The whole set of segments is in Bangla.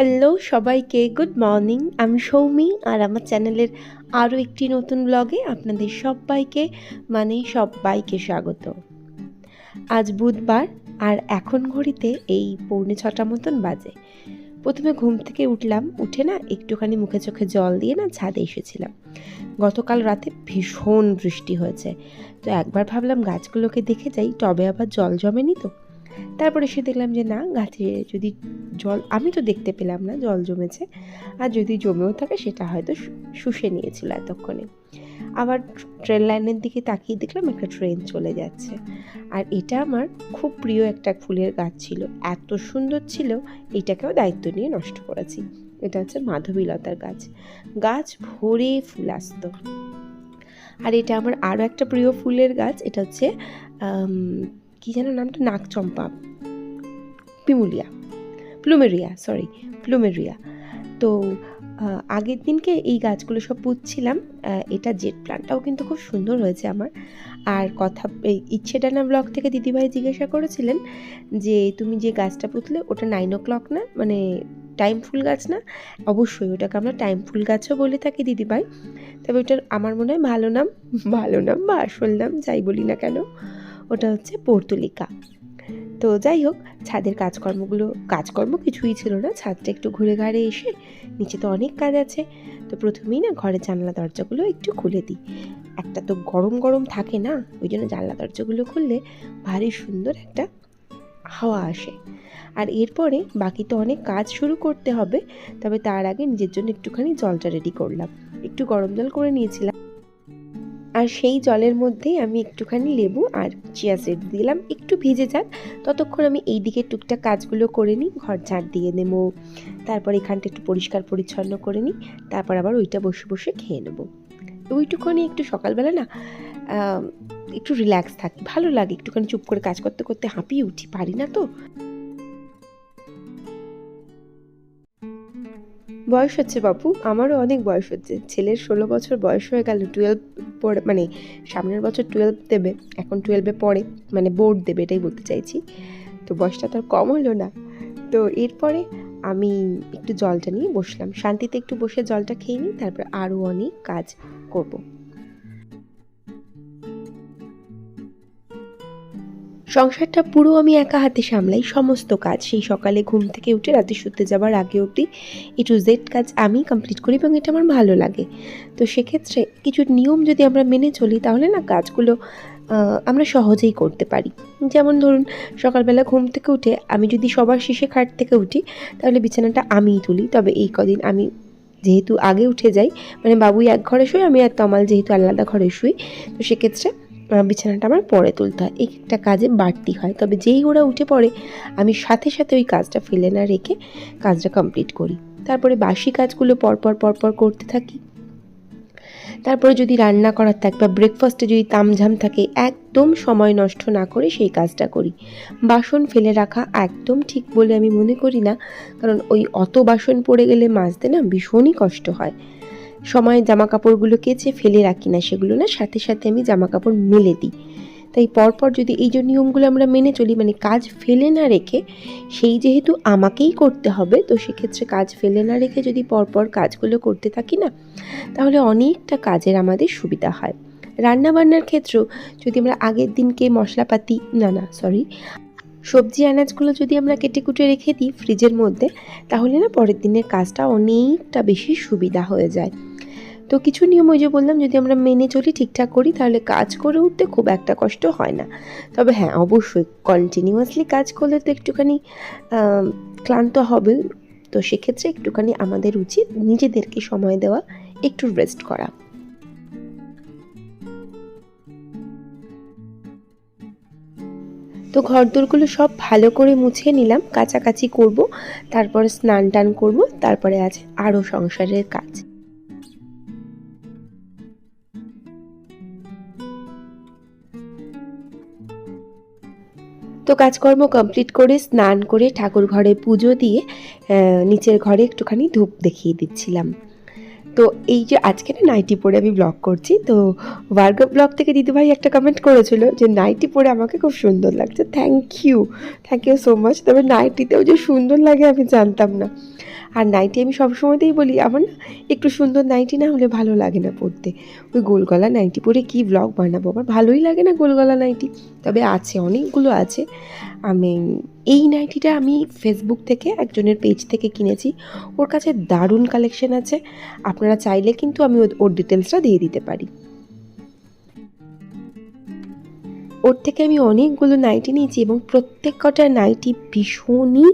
হ্যালো সবাইকে, গুড মর্নিং। আমি সৌমি আর আমার চ্যানেলের আরও একটি নতুন ব্লগে আপনাদের সবাইকে স্বাগত। আজ বুধবার আর এখন ঘড়িতে এই 6:45 মতন বাজে। প্রথমে ঘুম থেকে উঠে না একটুখানি মুখে চোখে জল দিয়ে না ছাদে এসেছিলাম। গতকাল রাতে ভীষণ বৃষ্টি হয়েছে, তো একবার ভাবলাম গাছগুলোকে দেখে যাই, টবে আবার জল জমেনি তো। তারপরে এসে দেখলাম যে না, গাছে যদি জল, আমি তো দেখতে পেলাম না জল জমেছে, আর যদি জমেও থাকে সেটা হয়তো শুষে নিয়েছিল এতক্ষণে। আবার ট্রেন লাইনের দিকে তাকিয়ে দেখলাম একটা ট্রেন চলে যাচ্ছে। আর এটা আমার খুব প্রিয় একটা ফুলের গাছ ছিল, এত সুন্দর ছিল, এটাকেও দায়িত্ব নিয়ে নষ্ট করেছি। এটা হচ্ছে মাধবীলতার গাছ, গাছ ভরে ফুল আসতো। আর এটা আমার আরও একটা প্রিয় ফুলের গাছ, এটা হচ্ছে কি যেন নামটা, নাকচম্পা, প্লুমেরিয়া। তো আগের দিনকে এই গাছগুলো সব পুঁতছিলাম। এটা জেট প্ল্যান্টটাও কিন্তু খুব সুন্দর হয়েছে আমার। আর ইচ্ছেডানা ব্লগ থেকে দিদিভাই জিজ্ঞাসা করেছিলেন যে তুমি যে গাছটা পুঁতলে ওটা 9 o'clock না, মানে টাইম ফুল গাছ না? অবশ্যই ওটাকে আমরা টাইম ফুল গাছও বলে থাকি দিদিভাই, তবে ওটার আমার মনে হয় ভালো নাম বা আসল নাম যাই বলি না কেন, ওটা হচ্ছে পর্তুলিকা। তো যাই হোক, ছাদের কাজকর্ম কিছুই ছিল না, ছাদটা একটু ঘুরে ঘাড়ে এসে, নিচে তো অনেক কাজ আছে, তো প্রথমেই না ঘরের জানলা দরজাগুলো একটু খুলে দিই। একটা তো গরম থাকে না, ওই জন্য জানলা দরজাগুলো খুললে ভারী সুন্দর একটা হাওয়া আসে। আর এরপরে বাকি তো অনেক কাজ শুরু করতে হবে, তবে তার আগে নিজের জন্য একটুখানি জলটা রেডি করলাম। একটু গরম জল করে নিয়েছিলাম, আর সেই জলের মধ্যেই আমি একটুখানি লেবু আর চিয়া সিড দিলাম, একটু ভিজে যাক ততক্ষণ আমি এই দিকে টুকটাক কাজগুলো করে নিই। ঘর ঝাড় দিয়ে নেবো, তারপর এখানটা একটু পরিষ্কার পরিচ্ছন্ন করে নিই, তারপর আবার ওইটা বসে বসে খেয়ে নেবো। ওইটুখানি একটু সকালবেলা না একটু রিল্যাক্স থাকি, ভালো লাগে। একটুখানি চুপ করে কাজ করতে করতে হাঁপিয়ে উঠি, পারি না তো। বয়স হচ্ছে বাপু, আমারও অনেক বয়স হচ্ছে। ছেলের 16 বছর বয়স হয়ে গেল, 12 পড়ে, মানে সামনের বছর 12 দেবে, এখন 12-এ পড়ে, মানে বোর্ড দেবে এটাই বলতে চাইছি। তো বয়সটা তো আর কম হলো না। তো এরপরে আমি একটু জলটা নিয়ে বসলাম, শান্তিতে একটু বসে জলটা খেয়ে নিই, তারপর আরও অনেক কাজ করব। সংসারটা পুরো আমি একা হাতে সামলাই, সমস্ত কাজ, সেই সকালে ঘুম থেকে উঠে রাতে শুতে যাবার আগে অবধি A to Z কাজ আমি কমপ্লিট করি, এবং এটা আমার ভালো লাগে। তো সেক্ষেত্রে কিছু নিয়ম যদি আমরা মেনে চলি, তাহলে না কাজগুলো আমরা সহজেই করতে পারি। যেমন ধরুন, সকালবেলা ঘুম থেকে উঠে আমি যদি সবার শেষে খাট থেকে উঠি, তাহলে বিছানাটা আমিই তুলি। তবে এই কদিন আমি যেহেতু আগে উঠে যাই, মানে বাবুই এক ঘরে শুই, আমি আর তমাল যেহেতু আলাদা ঘরে শুই, তো সেক্ষেত্রে বিছানাটা আমার পরে তুলতে হয়, একটা কাজে বাড়তি হয়। তবে যেই ওরা উঠে পড়ে, আমি সাথে সাথে ওই কাজটা ফেলে না রেখে কাজটা কমপ্লিট করি। তারপরে বাসি কাজগুলো পরপর করতে থাকি। তারপরে যদি রান্না করার থাকে বা ব্রেকফাস্টে যদি তামঝাম থাকে, একদম সময় নষ্ট না করে সেই কাজটা করি। বাসন ফেলে রাখা একদম ঠিক বলে আমি মনে করি না, কারণ ওই অত বাসন পড়ে গেলে মাজতে না ভীষণই কষ্ট হয়। সময় জামা কাপড়গুলো কেচে ফেলে রাখি না, সেগুলো না সাথে সাথে আমি জামা কাপড় মেলে দিই। তাই পরপর যদি এই যে নিয়মগুলো আমরা মেনে চলি, মানে কাজ ফেলে না রেখে, সেই যেহেতু আমাকেই করতে হবে, তো সেক্ষেত্রে কাজ ফেলে না রেখে যদি পরপর কাজগুলো করতে থাকি না, তাহলে অনেকটা কাজের আমাদের সুবিধা হয়। রান্নাবান্নার ক্ষেত্রেও যদি আমরা আগের দিনকে মশলাপাতি সবজি আনাজগুলো যদি আমরা কেটে কুটে রেখে দিই ফ্রিজের মধ্যে, তাহলে না পরের দিনের কাজটা অনেকটা বেশি সুবিধা হয়ে যায়। তো কিছু নিয়ম ওই যে বললাম, যদি আমরা মেনে চলি, ঠিকঠাক করি, তাহলে কাজ করে উঠতে খুব একটা কষ্ট হয় না। তবে হ্যাঁ, অবশ্যই কন্টিনিউয়াসলি কাজ করলে তো একটুখানি ক্লান্ত হবে, তো সেক্ষেত্রে একটুখানি আমাদের উচিত নিজেদেরকে সময় দেওয়া, একটু রেস্ট করা। তো ঘরদোরগুলো সব ভালো করে মুছে নিলাম, কাচাকাচি করব, তারপরে স্নান টান করব, তারপরে আছে আরও সংসারের কাজ। তো কাজকর্ম কমপ্লিট করে স্নান করে ঠাকুর ঘরে পুজো দিয়ে নিচের ঘরে একটুখানি ধূপ দেখিয়ে দিচ্ছিলাম। তো এই যে আজকে না নাইটি পরে আমি ব্লগ করছি, তো ভার্গব ব্লগ থেকে দিদিভাই একটা কমেন্ট করেছিল যে নাইটি পরে আমাকে খুব সুন্দর লাগছে। Thank you so much. তবে নাইটিতেও যে সুন্দর লাগে আমি জানতাম না। আর নাইটি আমি সবসময়তেই বলি আমার না একটু সুন্দর নাইটি না হলে ভালো লাগে না পরতে। ওই গোল গলা নাইটি পরে কী ব্লগ বানাবো, আমার ভালোই লাগে না গোল গলা নাইটি। তবে আছে, অনেকগুলো আছে। আমি এই নাইটিটা আমি ফেসবুক থেকে একজনের পেজ থেকে কিনেছি, ওর কাছে দারুণ কালেকশন আছে। আপনারা চাইলে কিন্তু আমি ওর ডিটেলসটা দিয়ে দিতে পারি। ওর থেকে আমি অনেকগুলো নাইটি নিয়েছি এবং প্রত্যেক কটা নাইটি ভীষণই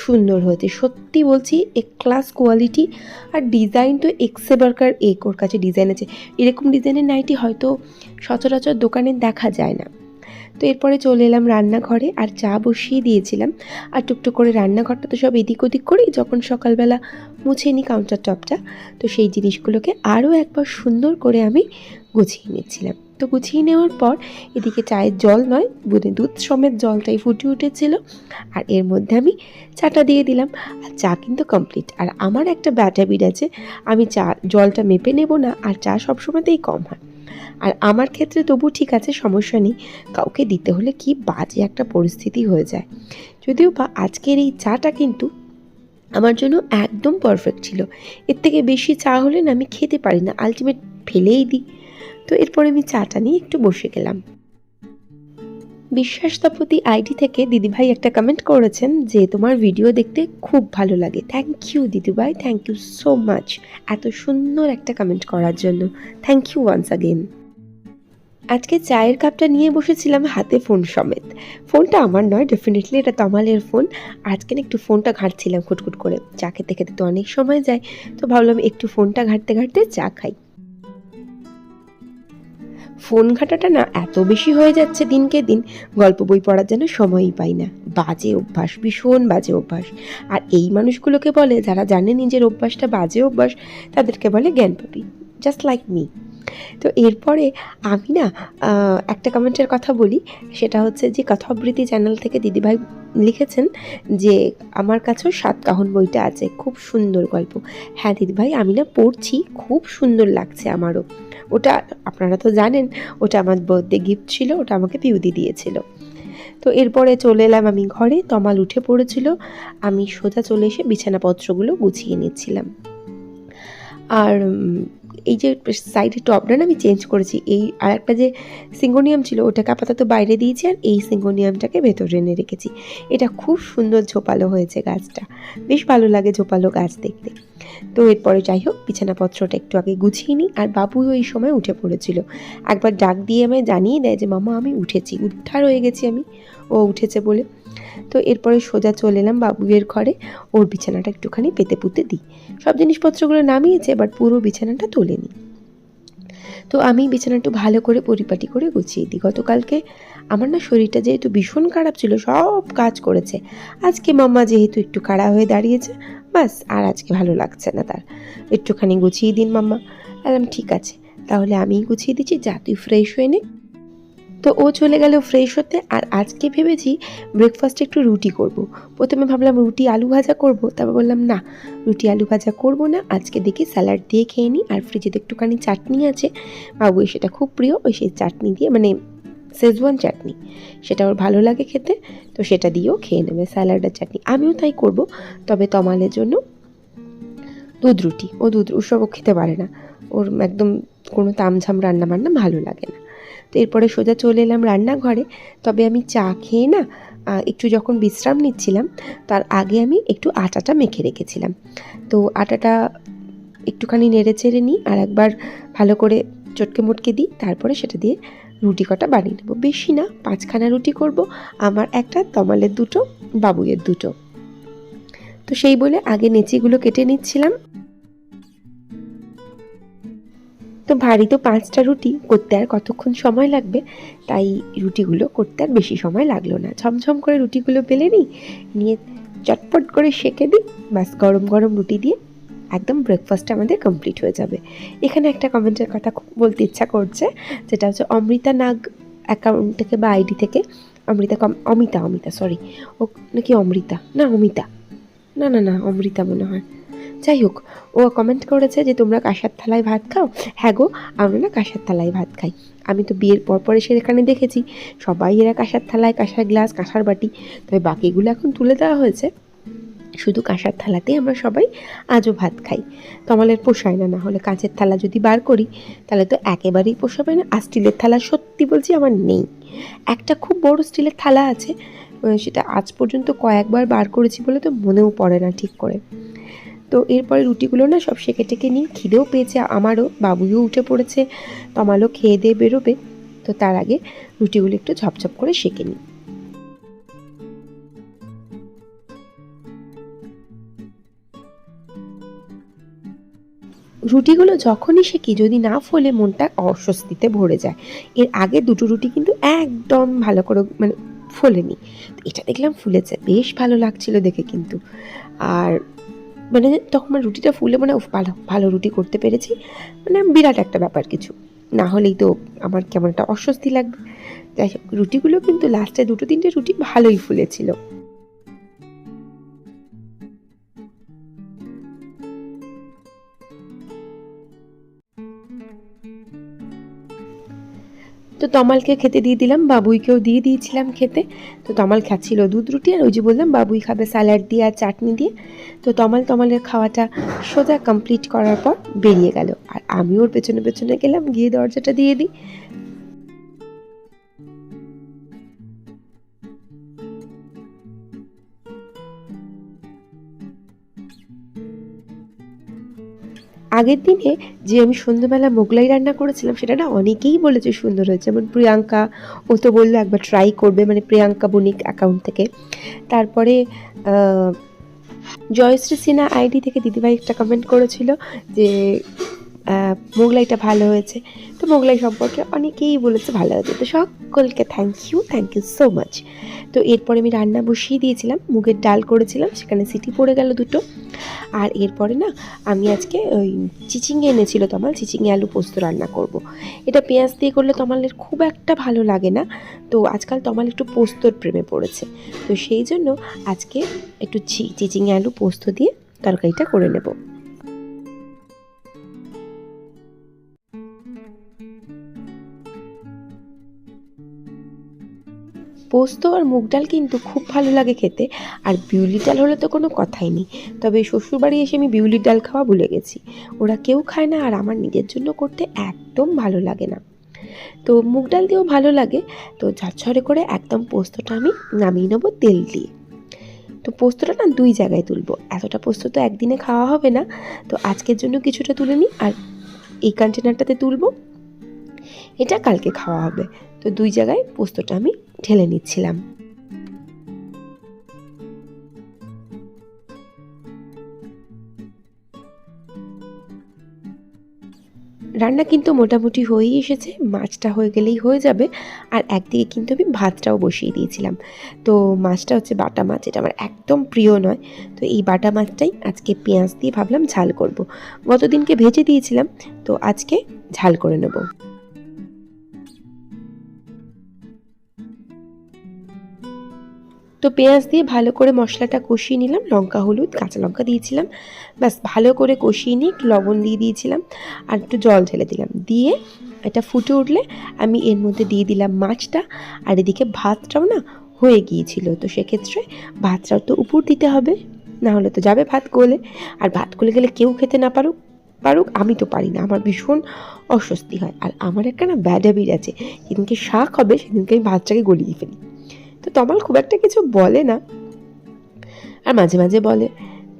সুন্দর হয়েছে, সত্যি বলছি। ক্লাস কোয়ালিটি আর ডিজাইন তো এক্সে বার্কার এক, ওর কাছে ডিজাইন আছে। এরকম ডিজাইনের নাইটি হয়তো সচরাচর দোকানে দেখা যায় না। তো এরপরে চলে এলাম রান্নাঘরে আর চা বসিয়ে দিয়েছিলাম। আর টুকটুক করে রান্নাঘরটা তো সব এদিক ওদিক করি যখন সকালবেলা মুছে নিই কাউন্টার টপটা, তো সেই জিনিসগুলোকে আরও একবার সুন্দর করে আমি গুছিয়ে নিচ্ছিলাম। তো গুছিয়ে নেওয়ার পর এদিকে চায়ের জল নয়, দুধ সমেত জলটাই ফুটে উঠেছিল, আর এর মধ্যে আমি চাটা দিয়ে দিলাম। আর চা কিন্তু কমপ্লিট। আর আমার একটা ব্যাড হ্যাবিট আছে, আমি চা জলটা মেপে নেব না, আর চা সবসময়তেই কম হয়। আর আমার ক্ষেত্রে তবু ঠিক আছে, সমস্যা নেই। কাউকে দিতে হলে কি বাজে একটা পরিস্থিতি হয়ে যায়। যদিও বা আজকের এই চাটা কিন্তু আমার জন্য একদম পারফেক্ট ছিল। এর থেকে বেশি চা হলে না আমি খেতে পারি না, আলটিমেট ফেলেই দিই। তো এরপরে আমি চাটা নিয়ে একটু বসে গেলাম। বিশ্বাসতাপতি আইডি থেকে দিদিভাই একটা কমেন্ট করেছেন যে তোমার ভিডিও দেখতে খুব ভালো লাগে। থ্যাংক ইউ দিদিভাই, থ্যাংক ইউ সো মাচ এত সুন্দর একটা কমেন্ট করার জন্য। Thank you once again. আজকে চায়ের কাপটা নিয়ে বসেছিলাম হাতে ফোন সমেত। ফোনটা আমার নয়, ডেফিনেটলি এটা তমালের ফোন। আজকে না একটু ফোনটা ঘাঁটছিলাম খুটখুট করে, চা খেতে খেতে তো অনেক সময় যায়, তো ভাবলাম একটু ফোনটা ঘাঁটতে ঘাঁটতে চা খাই। ফোন ঘাঁটাটা না এত বেশি হয়ে যাচ্ছে দিনকে দিন, গল্প বই পড়ার যেন সময়ই পাই না। বাজে অভ্যাস, ভীষণ বাজে অভ্যাস। আর এই মানুষগুলোকে বলে, যারা জানে নিজের অভ্যাসটা বাজে অভ্যাস, তাদেরকে বলে জ্ঞানপাপী, জাস্ট লাইক মি। তো এরপরে আমি না একটা কমেন্টের কথা বলি, সেটা হচ্ছে যে কথাবৃত্তি চ্যানেল থেকে দিদিভাই লিখেছেন যে আমার কাছেও সাতকাহন বইটা আছে, খুব সুন্দর গল্প। হ্যাঁ দিদিভাই, আমি না পড়ছি, খুব সুন্দর লাগছে আমারও। ওটা আপনারা তো জানেন, ওটা আমার বার্থডে গিফট ছিল, ওটা আমাকে পিউদি দিয়েছিল। তো এরপরে চলে এলাম আমি ঘরে, তমাল উঠে পড়েছিল, আমি সোজা চলে এসে বিছানাপত্রগুলো গুছিয়ে নিচ্ছিলাম। আর এই যে সাইডের টপটা না আমি চেঞ্জ করেছি, এই আর একটা যে সিঙ্গোনিয়াম ছিল ওটাকে আপাতত বাইরে দিয়েছি, আর এই সিঙ্গোনিয়ামটাকে ভেতরে এনে রেখেছি। এটা খুব সুন্দর ঝোপালো হয়েছে গাছটা, বেশ ভালো লাগে ঝোপালো গাছ দেখতে। তো এরপরে যাই হোক, বিছানাপত্রটা একটু আগে গুছিয়ে নিই। আর বাবুই ওই সময় উঠে পড়েছিল, একবার ডাক দিয়ে আমায় জানিয়ে দেয় যে মামা আমি উঠেছি, উদ্ধার হয়ে গেছি আমি, ও উঠেছে বলে। তো এরপরে সোজা চলে এলাম বাবুয়ের ঘরে, ওর বিছানাটা একটুখানি পেতে পুঁতে দিই। সব জিনিসপত্রগুলো নামিয়েছে, বাট পুরো বিছানাটা তোলেনি। তো আমি বিছানাটা ভালো করে পরিপাটি করে গুছিয়ে দিই। গতকালকে আমার না শরীরটা যেহেতু ভীষণ খারাপ ছিল, সব কাজ করেছে। আজকে মাম্মা যেহেতু একটু খাড়া হয়ে দাঁড়িয়েছে, বাস আর আজকে ভালো লাগছে না তার। একটুখানি গুছিয়ে দিন মাম্মা। বললাম ঠিক আছে, তাহলে আমিই গুছিয়ে দিচ্ছি, যা তুই ফ্রেশ হয়ে নে। তো ও চলে গেল ফ্রেশ হতে। আর আজকে ভেবেছি ব্রেকফাস্টে একটু রুটি করব। প্রথমে ভাবলাম রুটি আলু ভাজা করব, তারপর বললাম না, রুটি আলু ভাজা করব না, আজকে দেখি স্যালাড দিয়ে খেয়ে নিই। আর ফ্রিজে তো একটুখানি চাটনি আছে, বাবুই সেটা খুব প্রিয়, ওই সেই চাটনি দিয়ে, মানে শেজওয়ান চাটনি, সেটা ওর ভালো লাগে খেতে, তো সেটা দিয়েও খেয়ে নেবে, স্যালাড আর চাটনি। আমিও তাই করব, তবে তমালের জন্য দুধ রুটি। ও দুধ ওসবও খেতে পারে না, ওর একদম কোনো তামঝাম রান্না বান্না ভালো লাগে না। তো এরপরে সোজা চলে এলাম রান্নাঘরে। তবে আমি চা খেয়ে না একটু যখন বিশ্রাম নিচ্ছিলাম, তার আগে আমি একটু আটাটা মেখে রেখেছিলাম। তো আটাটা একটুখানি নেড়ে চেড়ে নিই, আর একবার ভালো করে চটকে মুটকে দিই, তারপরে সেটা দিয়ে রুটি কটা বানিয়ে নেবো। বেশি না, 5খানা রুটি করব, আমার একটা, তমালের দুটো, বাবুয়ের দুটো। তো সেই বলে আগে নেচিগুলো কেটে নিচ্ছিলাম। তো ভারী তো 5টা রুটি করতে আর কতক্ষণ সময় লাগবে, তাই রুটিগুলো করতে আর বেশি সময় লাগলো না। ঝমঝম করে রুটিগুলো বেলে নিয়ে চটপট করে সেঁকে দিই, বাস গরম গরম রুটি দিয়ে একদম ব্রেকফাস্টটা আমাদের কমপ্লিট হয়ে যাবে। এখানে একটা কমেন্টের কথা বলতে ইচ্ছা করছে, যেটা হচ্ছে অমৃতা নাগ অ্যাকাউন্ট থেকে বা আইডি থেকে, অমিতা সরি, ও নাকি অমৃতা, না অমিতা, না অমৃতা মনে হয়, যাই হোক, ও কমেন্ট করেছে যে তোমরা কাঁসার থালায় ভাত খাও। হ্যাঁ গো, আমরা না কাঁসার থালায় ভাত খাই। আমি তো বিয়ের পর এসে এখানে দেখেছি সবাই এরা কাঁসার থালায়, কাঁসার গ্লাস, কাঁসার বাটি, তবে বাকিগুলো এখন তুলে দেওয়া হয়েছে। শুধু কাঁসার থালাতেই আমরা সবাই আজও ভাত খাই। তমালের পোষায় না, না হলে কাঁচের থালা যদি বার করি তাহলে তো একেবারেই পোষাবে না। আর স্টিলের থালা সত্যি বলছি আমার নেই। একটা খুব বড় স্টিলের থালা আছে, সেটা আজ পর্যন্ত কয়েকবার বার করেছি বলে তো মনেও পড়ে না ঠিক করে। তো এরপরে রুটিগুলো না সব সেঁকে টেকে নিই, খিদেও পেয়েছে আমারও, বাবুইও উঠে পড়েছে, তমালও খেয়ে দিয়ে বেরোবে। তো তার আগে রুটিগুলো একটু ঝপঝপ করে সেঁকে নিই। রুটিগুলো যখনই সেঁকি যদি না ফোলে মনটা অস্বস্তিতে ভরে যায়। এর আগে দুটো রুটি কিন্তু একদম ভালো করে মানে ফোলেনি, এটা দেখলাম ফুলেছে, বেশ ভালো লাগছিল দেখে কিন্তু। আর মানে তখন আমার রুটিটা ফুলে মানে ভালো ভালো রুটি করতে পেরেছি, মানে বিরাট একটা ব্যাপার কিছু, না হলেই তো আমার কেমন একটা অস্বস্তি লাগবে। যাই হোক, রুটিগুলো কিন্তু লাস্টে দুটো তিনটে রুটি ভালোই ফুলেছিল। তো তমালকে খেতে দিয়ে দিলাম, বাবুইকেও দিয়ে দিয়েছিলাম খেতে। তো তমাল খাচ্ছিল দুধ রুটি, আর ওই যে বললাম বাবুই খাবে স্যালাড দিয়ে আর চাটনি দিয়ে। তো তমালের খাওয়াটা সোজা কমপ্লিট করার পর বেরিয়ে গেল, আর আমি ওর পেছনে পেছনে গেলাম, গিয়ে দরজাটা দিয়ে দিই। আগের দিনে যে আমি সন্ধ্যেবেলা মোগলাই রান্না করেছিলাম সেটা না অনেকেই বলেছে সুন্দর হয়েছে, যেমন প্রিয়াঙ্কা, ও তো বললো একবার ট্রাই করবে, মানে প্রিয়াঙ্কা বণিক অ্যাকাউন্ট থেকে। তারপরে জয়শ্রী সিনহা আইডি থেকে দিদিভাই একটা কমেন্ট করেছিল যে মোগলাইটা ভালো হয়েছে। তো মোগলাই সম্পর্কে অনেকেই বলেছে ভালো হয়েছে, তো সকলকে থ্যাংক ইউ সো মাচ। তো এরপরে আমি রান্না বসিয়ে দিয়েছিলাম, মুগের ডাল করেছিলাম, সেখানে সিটি পড়ে গেল দুটো। আর এরপরে না আমি আজকে ওই চিচিঙ্গে এনেছিল তমাল, চিচিঙ্গে আলু পোস্ত রান্না করব। এটা পেঁয়াজ দিয়ে করলে তমালের খুব একটা ভালো লাগে না, তো আজকাল তমাল একটু পোস্তর প্রেমে পড়েছে, তো সেই জন্য আজকে একটু চিচিঙ্গে আলু পোস্ত দিয়ে তরকারিটা করে নেব। পোস্ত আর মুগ ডাল কিন্তু খুব ভালো লাগে খেতে, আর বিউলির ডাল হলে তো কোনো কথাই নেই। তবে শ্বশুরবাড়ি এসে আমি বিউলির ডাল খাওয়া ভুলে গেছি, ওরা কেউ খায় না, আর আমার নিজের জন্য করতে একদম ভালো লাগে না। তো মুগ ডাল দিয়েও ভালো লাগে। তো ঝরঝরে করে একদম পোস্তটা আমি নামিয়ে নেবো তেল দিয়ে। তো পোস্তটা না দুই জায়গায় তুলবো, এতটা পোস্ত তো একদিনে খাওয়া হবে না, তো আজকের জন্য কিছুটা তুলে নিই, আর এই কন্টেনারটাতে তুলবো, এটা কালকে খাওয়া হবে। তো দুই জায়গায় পোস্তটা আমি ঢেলে নিচ্ছিলাম। রান্না কিন্তু মোটামুটি হয়েই এসেছে, মাছটা হয়ে গেলেই হয়ে যাবে। আর একদিকে কিন্তু আমি ভাতটাও বসিয়ে দিয়েছিলাম। তো মাছটা হচ্ছে বাটা মাছ, এটা আমার একদম প্রিয় নয়। তো এই বাটা মাছটাই আজকে পেঁয়াজ দিয়ে ভাবলাম ঝাল করব। গতদিনকে ভেজে দিয়েছিলাম, তো আজকে ঝাল করে নেব। তো পেঁয়াজ দিয়ে ভালো করে মশলাটা কষিয়ে নিলাম, লঙ্কা হলুদ কাঁচা লঙ্কা দিয়েছিলাম, ব্যাস ভালো করে কষিয়ে নিয়ে একটু লবণ দিয়ে দিয়েছিলাম, আর একটু জল ঢেলে দিলাম। দিয়ে এটা ফুটে উঠলে আমি এর মধ্যে দিয়ে দিলাম মাছটা, আর এদিকে ভাতটাও না হয়ে গিয়েছিল, তো সেক্ষেত্রে ভাতটাও তো উপর দিতে হবে, না হলে তো যাবে ভাত গলে। আর ভাত গলে গেলে কেউ খেতে না পারুক পারুক আমি তো পারি না, আমার ভীষণ অস্বস্তি হয়। আর আমার একটা না ব্যাড হ্যাবিট আছে, যেদিনকে শাক হবে সেদিনকে আমি ভাতটাকে গলিয়ে ফেলি। তো তমাল খুব একটা কিছু বলে না, আর মাঝে মাঝে বলে।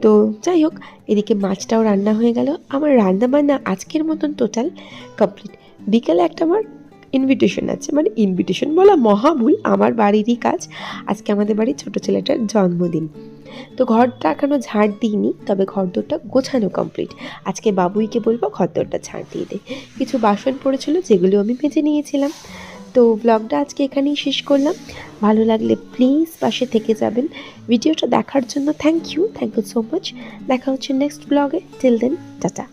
তো যাই হোক, এদিকে মাছটাও রান্না হয়ে গেল। আমার রান্না বান্না আজকের মতন টোটাল কমপ্লিট। বিকেলে একটা আমার ইনভিটেশন আছে, মানে ইনভিটেশন বলা মহাভুল, আমার বাড়িরই কাজ। আজকে আমাদের বাড়ির ছোটো ছেলেটার জন্মদিন, তো ঘরটা এখনও ঝাড় দিইনি, তবে ঘরদোরটা গোছানো কমপ্লিট। আজকে বাবুইকে বলবো ঘরদোরটা ঝাড় দিয়ে দে। কিছু বাসন পড়েছিল যেগুলো আমি মেজে নিয়েছিলাম। তো ব্লগটা আজকে এখানেই শেষ করলাম। ভালো লাগলে প্লিজ পাশে থেকে যাবেন। ভিডিওটা দেখার জন্য থ্যাংক ইউ সো মাচ। দেখা হচ্ছে নেক্সট ব্লগে। Till then tata.